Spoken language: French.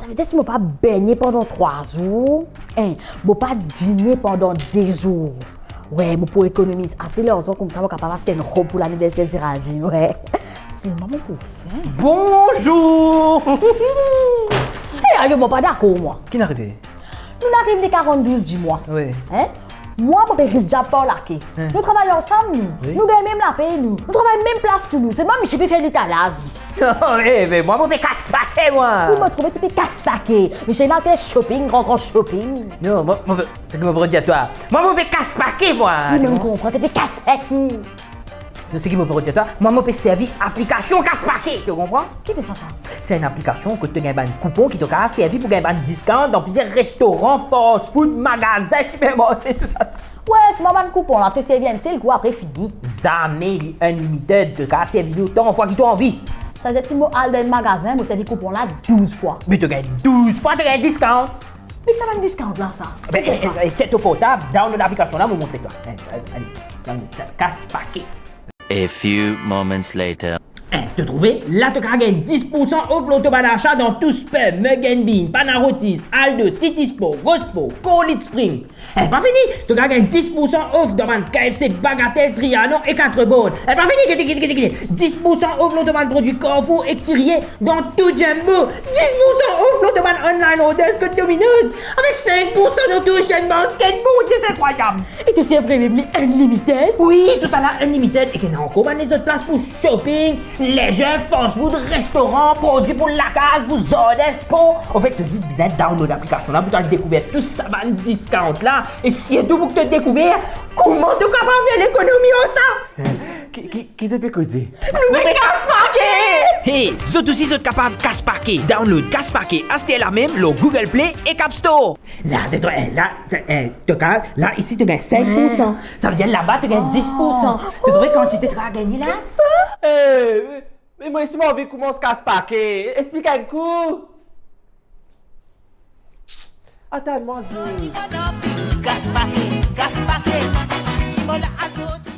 veut dire que je ne pas baigner pendant 3 jours, je ne pas dîner pendant 2 jours. Ouais, je peux économiser assez l'argent comme ça, je suis capable d'acheter une robe pour l'anniversaire de Géraldine. Ouais. C'est le moment pour faire. Bonjour. Je ne suis pas d'accord, moi. Qui est arrivé? Nous arrivons les 42 du mois. Oui. Hein? Moi, je suis déjà pas laqué. Nous travaillons ensemble, nous. Oui. Nous gagnons même la paix, nous. Nous travaillons même place pour nous. C'est moi qui peux faire l'étalage. Oui, mais moi, je vais casse paquet, moi. Pour me trouver, tu peux casse-paquet. Mais j'ai fait shopping, grand shopping. Non, moi, c'est que je me dire à toi. Moi, je vais casse paquet, moi. Oui, mais je comprends, tu peux casse-paquet. C'est ce qui me peut dire à toi. Moi, je vais servir application casse paquet. Tu comprends? Qui fait ça? C'est une application que tu as un coupon qui te servi pour gagner un discount dans plusieurs restaurants, fast food, magasins, supermarchés, tout ça. Ouais, c'est ma bonne coupon là. Tu sais bien, c'est le coup après fini. Jamais unlimited de cas servi autant de fois que tu as envie. Ça veut dire que si je vais dans le magasin, je vais coupon là 12 fois. Mais tu gagnes 12 fois, tu gagnes un discount. Mais ça va un discount là, ça. Ben, c'est au portable, download l'application là, je vais montrer toi. Allez, download, casse paquet. A few moments later. Te trouver? Là, tu gagnes 10% off l'automat d'achat dans tout Spam, Mug Bean, Panarotis, Aldo, Cityspo, Gospo, Colit Spring. Pas fini! Tu gagnes 10% off dans man KFC, Bagatelle, Trianon et 4 bonnes. Pas fini! 10% off l'automat produit Carrefour et Thierry dans tout Jumbo. 10% off l'automat online orders que Domino's avec 5% de tout chaîne skateboard. C'est incroyable! Et que c'est vrai, même unlimited. Oui, tout ça là, unlimited. Et qu'il y a encore les autres places pour shopping, les jeux, fast food, restaurants, produits pour la case, pour Zone, sport. En fait, tu dis bizarre, download l'application là pour te découvrir tout ça, un discount là. Et si c'est tout pour te découvrir, comment tu capable faire l'économie au ça? Qui se peut causer? Mais casse paquet! Hey, zot aussi zot capable casse paquet. Download casse paquet, achetez la même, le Google Play et Cap Store. Là, c'est toi, là, ici, tu gagnes 5%. Ça veut dire là-bas, tu gagnes 10%. Tu devrais quand tu t'es gagné là? Mais moi, si moi, on commence casse paquet. Explique un coup. Attends, moi, Gaspake, Gaspake, Simona Azoti.